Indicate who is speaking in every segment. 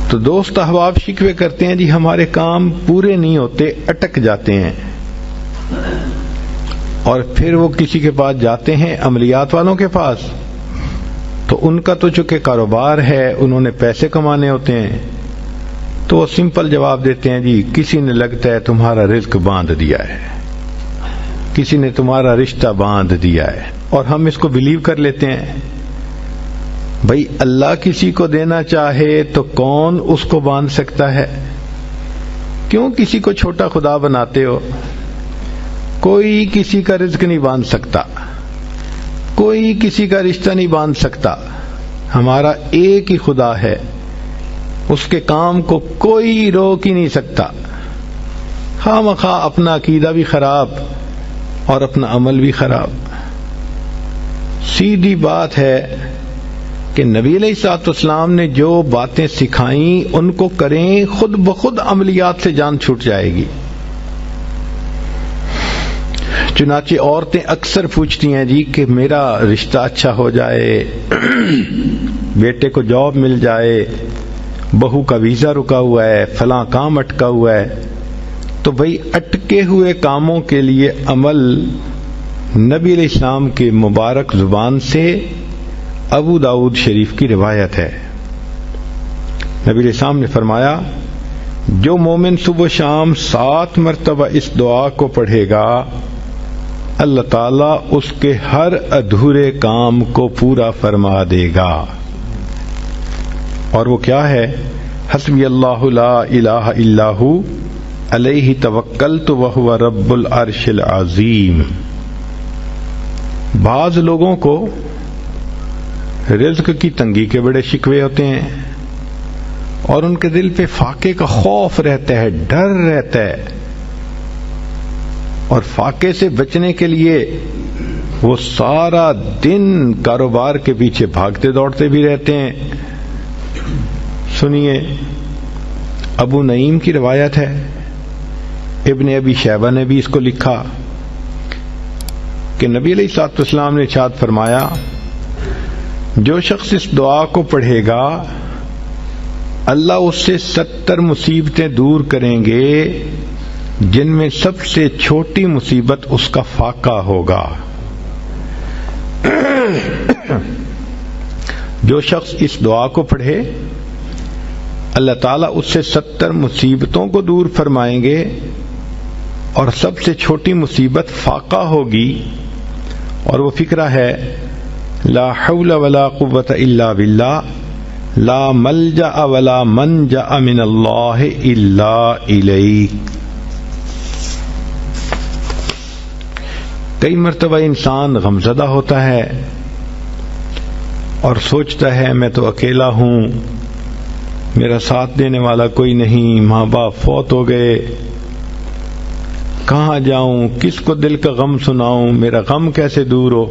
Speaker 1: تو دوست احباب شکوے کرتے ہیں جی ہمارے کام پورے نہیں ہوتے، اٹک جاتے ہیں، اور پھر وہ کسی کے پاس جاتے ہیں، عملیات والوں کے پاس، تو ان کا تو چونکہ کاروبار ہے، انہوں نے پیسے کمانے ہوتے ہیں، تو وہ سمپل جواب دیتے ہیں جی کسی نے لگتا ہے تمہارا رزق باندھ دیا ہے، کسی نے تمہارا رشتہ باندھ دیا ہے، اور ہم اس کو بلیو کر لیتے ہیں۔ بھئی اللہ کسی کو دینا چاہے تو کون اس کو باندھ سکتا ہے؟ کیوں کسی کو چھوٹا خدا بناتے ہو؟ کوئی کسی کا رزق نہیں باندھ سکتا، کوئی کسی کا رشتہ نہیں باندھ سکتا، ہمارا ایک ہی خدا ہے، اس کے کام کو کوئی روک ہی نہیں سکتا۔ خواہ مخواہ اپنا عقیدہ بھی خراب اور اپنا عمل بھی خراب۔ سیدھی بات ہے کہ نبی علیہ الصلوۃ والسلام نے جو باتیں سکھائیں ان کو کریں، خود بخود عملیات سے جان چھوٹ جائے گی۔ چنانچہ عورتیں اکثر پوچھتی ہیں جی کہ میرا رشتہ اچھا ہو جائے، بیٹے کو جاب مل جائے، بہو کا ویزا رکا ہوا ہے، فلاں کام اٹکا ہوا ہے۔ تو بھئی اٹکے ہوئے کاموں کے لیے عمل نبی علیہ السلام کے مبارک زبان سے ابو داؤد شریف کی روایت ہے۔ نبی علیہ السلام نے فرمایا جو مومن صبح و شام 7 مرتبہ اس دعا کو پڑھے گا، اللہ تعالیٰ اس کے ہر ادھورے کام کو پورا فرما دے گا۔ اور وہ کیا ہے؟ حسبی اللہ لا الہ الا ہو علیہ توکلت وہو رب العرش العظیم۔ بعض لوگوں کو رزق کی تنگی کے بڑے شکوے ہوتے ہیں، اور ان کے دل پہ فاقے کا خوف رہتا ہے، ڈر رہتا ہے، اور فاقے سے بچنے کے لیے وہ سارا دن کاروبار کے پیچھے بھاگتے دوڑتے بھی رہتے ہیں۔ سنیے، ابو نعیم کی روایت ہے، ابن ابی شیبہ نے بھی اس کو لکھا کہ نبی علیہ الصلوۃ والسلام نے ارشاد فرمایا جو شخص اس دعا کو پڑھے گا اللہ اس سے 70 مصیبتیں دور کریں گے، جن میں سب سے چھوٹی مصیبت اس کا فاقہ ہوگا۔ جو شخص اس دعا کو پڑھے اللہ تعالیٰ اس سے 70 مصیبتوں کو دور فرمائیں گے، اور سب سے چھوٹی مصیبت فاقہ ہوگی، اور وہ فقرہ ہے لا حول ولا قوة الا باللہ لا ملجأ ولا منجأ من اللہ الا الیہ۔ کئی مرتبہ انسان غمزدہ ہوتا ہے اور سوچتا ہے میں تو اکیلا ہوں، میرا ساتھ دینے والا کوئی نہیں، ماں باپ فوت ہو گئے، کہاں جاؤں، کس کو دل کا غم سناؤں، میرا غم کیسے دور ہو؟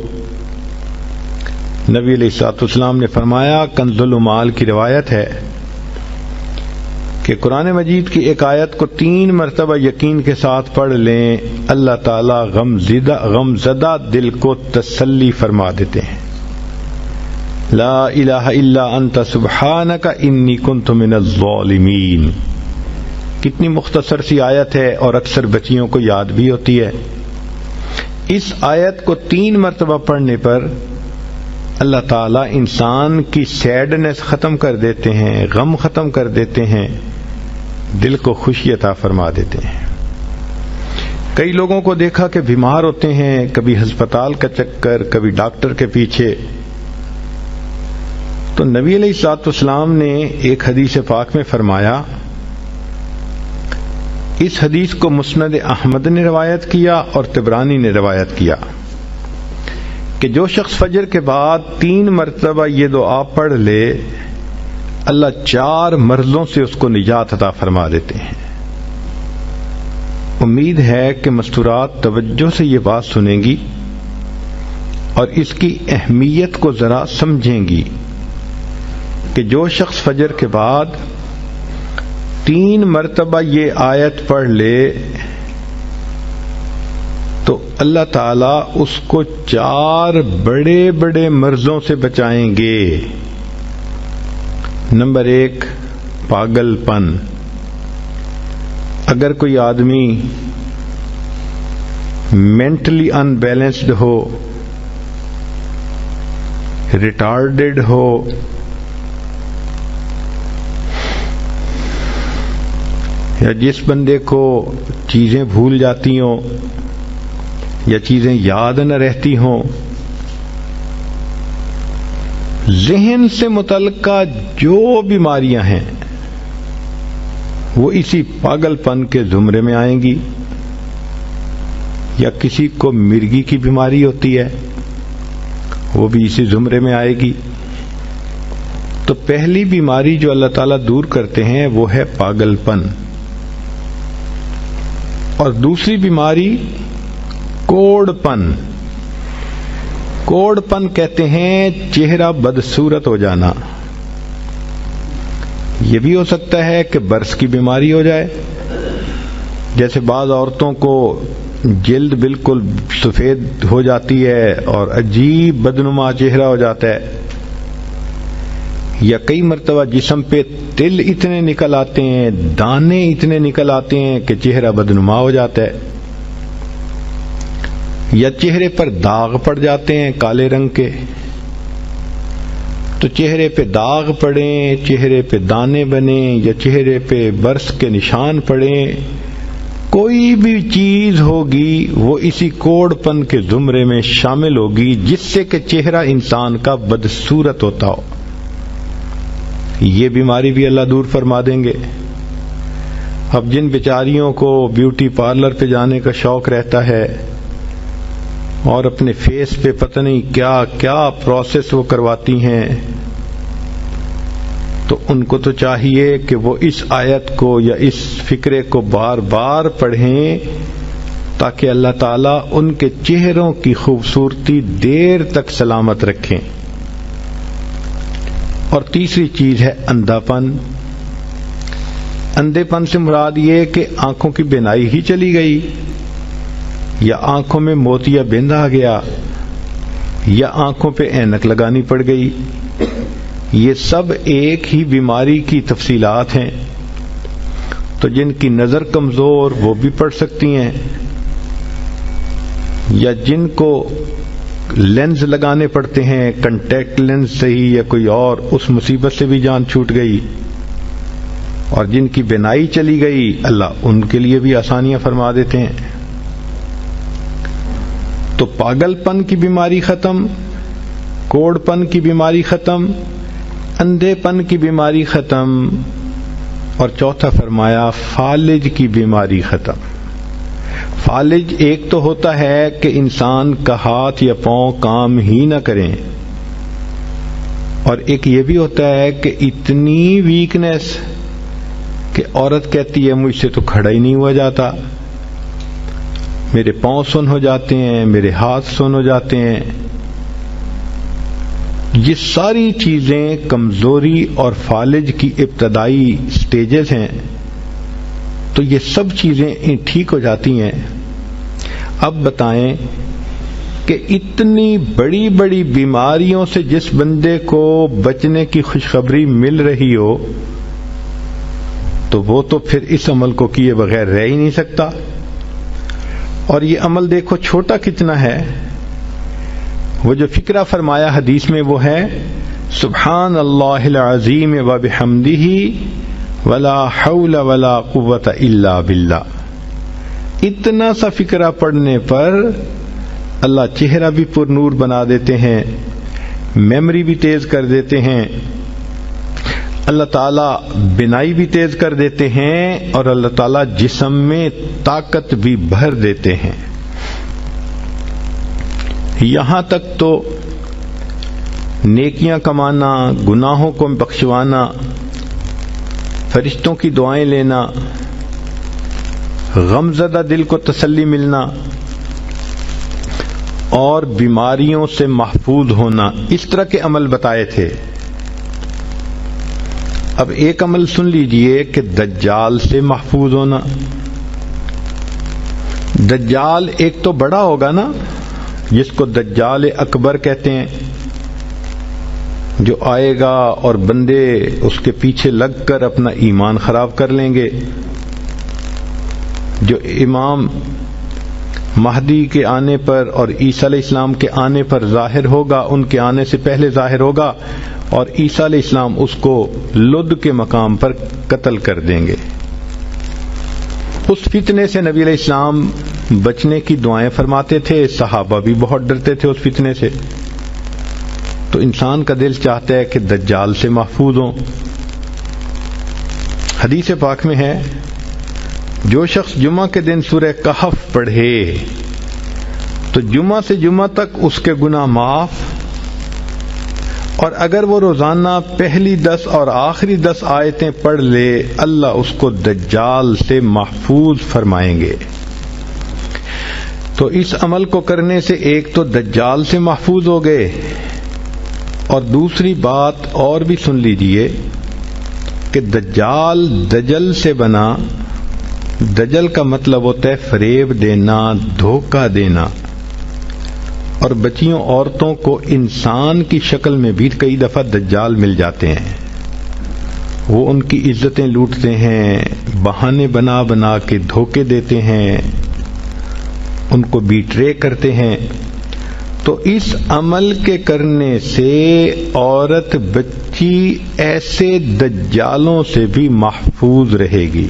Speaker 1: نبی علیہ الصلوۃ والسلام نے فرمایا، کنز المال کی روایت ہے کہ قرآن مجید کی ایک آیت کو 3 مرتبہ یقین کے ساتھ پڑھ لیں، اللہ تعالیٰ غمزدہ دل کو تسلی فرما دیتے ہیں۔ لا الہ الا انت سبحانک انی کنت من الظالمین۔ کتنی مختصر سی آیت ہے اور اکثر بچیوں کو یاد بھی ہوتی ہے۔ اس آیت کو 3 مرتبہ پڑھنے پر اللہ تعالیٰ انسان کی سیڈنس ختم کر دیتے ہیں، غم ختم کر دیتے ہیں، دل کو خوشی عطا فرما دیتے ہیں۔ کئی لوگوں کو دیکھا کہ بیمار ہوتے ہیں، کبھی ہسپتال کا چکر، کبھی ڈاکٹر کے پیچھے، تو نبی علیہ الصلوۃ والسلام نے ایک حدیث پاک میں فرمایا، اس حدیث کو مسند احمد نے روایت کیا اور طبرانی نے روایت کیا کہ جو شخص فجر کے بعد 3 مرتبہ یہ دعا پڑھ لے اللہ 4 مرضوں سے اس کو نجات عطا فرما دیتے ہیں۔ امید ہے کہ مستورات توجہ سے یہ بات سنیں گی اور اس کی اہمیت کو ذرا سمجھیں گی کہ جو شخص فجر کے بعد 3 مرتبہ یہ آیت پڑھ لے تو اللہ تعالیٰ اس کو 4 بڑے بڑے مرضوں سے بچائیں گے۔ نمبر 1، پاگل پن. اگر کوئی آدمی مینٹلی ان بیلنسڈ ہو، ریٹارڈڈ ہو، یا جس بندے کو چیزیں بھول جاتی ہوں یا چیزیں یاد نہ رہتی ہوں، ذہن سے متعلقہ جو بیماریاں ہیں وہ اسی پاگل پن کے زمرے میں آئیں گی. یا کسی کو مرگی کی بیماری ہوتی ہے، وہ بھی اسی زمرے میں آئے گی. تو پہلی بیماری جو اللہ تعالیٰ دور کرتے ہیں وہ ہے پاگل پن، اور دوسری بیماری کوڑ پن. کوڑ پن کہتے ہیں چہرہ بدصورت ہو جانا. یہ بھی ہو سکتا ہے کہ برس کی بیماری ہو جائے، جیسے بعض عورتوں کو جلد بالکل سفید ہو جاتی ہے اور عجیب بدنما چہرہ ہو جاتا ہے، یا کئی مرتبہ جسم پہ تل اتنے نکل آتے ہیں، دانے اتنے نکل آتے ہیں کہ چہرہ بدنما ہو جاتا ہے، یا چہرے پر داغ پڑ جاتے ہیں کالے رنگ کے. تو چہرے پہ داغ پڑیں، چہرے پہ دانے بنیں، یا چہرے پہ برس کے نشان پڑیں، کوئی بھی چیز ہوگی وہ اسی کوڑ پن کے زمرے میں شامل ہوگی جس سے کہ چہرہ انسان کا بدصورت ہوتا ہو. یہ بیماری بھی اللہ دور فرما دیں گے. اب جن بیچاریوں کو بیوٹی پارلر پہ جانے کا شوق رہتا ہے اور اپنے فیس پہ پتہ نہیں کیا کیا پروسیس وہ کرواتی ہیں، تو ان کو تو چاہیے کہ وہ اس آیت کو یا اس فکرے کو بار بار پڑھیں تاکہ اللہ تعالیٰ ان کے چہروں کی خوبصورتی دیر تک سلامت رکھیں. اور تیسری چیز ہے اندھا پن. اندھے پن سے مراد یہ کہ آنکھوں کی بینائی ہی چلی گئی، یا آنکھوں میں موتیا بند آ گیا، یا آنکھوں پہ اینک لگانی پڑ گئی. یہ سب ایک ہی بیماری کی تفصیلات ہیں. تو جن کی نظر کمزور وہ بھی پڑھ سکتی ہیں، یا جن کو لینز لگانے پڑتے ہیں، کنٹیکٹ لینز صحیح یا کوئی اور، اس مصیبت سے بھی جان چھوٹ گئی. اور جن کی بینائی چلی گئی اللہ ان کے لیے بھی آسانیاں فرما دیتے ہیں. تو پاگل پن کی بیماری ختم، کوڑ پن کی بیماری ختم، اندھے پن کی بیماری ختم، اور چوتھا فرمایا فالج کی بیماری ختم. فالج ایک تو ہوتا ہے کہ انسان کا ہاتھ یا پاؤں کام ہی نہ کریں، اور ایک یہ بھی ہوتا ہے کہ اتنی ویکنس کہ عورت کہتی ہے مجھ سے تو کھڑا ہی نہیں ہوا جاتا، میرے پاؤں سن ہو جاتے ہیں، میرے ہاتھ سن ہو جاتے ہیں. یہ ساری چیزیں کمزوری اور فالج کی ابتدائی سٹیجز ہیں. تو یہ سب چیزیں ٹھیک ہو جاتی ہیں. اب بتائیں کہ اتنی بڑی بڑی بیماریوں سے جس بندے کو بچنے کی خوشخبری مل رہی ہو تو وہ تو پھر اس عمل کو کیے بغیر رہ ہی نہیں سکتا. اور یہ عمل دیکھو چھوٹا کتنا ہے. وہ جو فکرہ فرمایا حدیث میں وہ ہے سبحان اللہ العظیم و بحمدہ ولا حول ولا قوت الا باللہ. اتنا سا فکرہ پڑھنے پر اللہ چہرہ بھی پر نور بنا دیتے ہیں، میموری بھی تیز کر دیتے ہیں، اللہ تعالیٰ بینائی بھی تیز کر دیتے ہیں، اور اللہ تعالیٰ جسم میں طاقت بھی بھر دیتے ہیں. یہاں تک تو نیکیاں کمانا، گناہوں کو بخشوانا، فرشتوں کی دعائیں لینا، غمزدہ دل کو تسلی ملنا، اور بیماریوں سے محفوظ ہونا، اس طرح کے عمل بتائے تھے. اب ایک عمل سن لیجئے کہ دجال سے محفوظ ہونا. دجال ایک تو بڑا ہوگا نا، جس کو دجال اکبر کہتے ہیں، جو آئے گا اور بندے اس کے پیچھے لگ کر اپنا ایمان خراب کر لیں گے. جو امام مہدی کے آنے پر اور عیسیٰ علیہ السلام کے آنے پر ظاہر ہوگا، ان کے آنے سے پہلے ظاہر ہوگا، اور عیسیٰ علیہ السلام اس کو لد کے مقام پر قتل کر دیں گے. اس فتنے سے نبی علیہ السلام بچنے کی دعائیں فرماتے تھے، صحابہ بھی بہت ڈرتے تھے اس فتنے سے. تو انسان کا دل چاہتا ہے کہ دجال سے محفوظ ہوں. حدیث پاک میں ہے، جو شخص جمعہ کے دن سورہ کہف پڑھے تو جمعہ سے جمعہ تک اس کے گناہ معاف، اور اگر وہ روزانہ پہلی 10 اور آخری 10 آیتیں پڑھ لے اللہ اس کو دجال سے محفوظ فرمائیں گے. تو اس عمل کو کرنے سے ایک تو دجال سے محفوظ ہو گئے، اور دوسری بات اور بھی سن لیجئے کہ دجال دجل سے بنا. دجل کا مطلب ہوتا ہے فریب دینا، دھوکہ دینا، اور بچیوں عورتوں کو انسان کی شکل میں بھی کئی دفعہ دجال مل جاتے ہیں. وہ ان کی عزتیں لوٹتے ہیں، بہانے بنا بنا کے دھوکے دیتے ہیں، ان کو بیٹرے کرتے ہیں. تو اس عمل کے کرنے سے عورت بچی ایسے دجالوں سے بھی محفوظ رہے گی.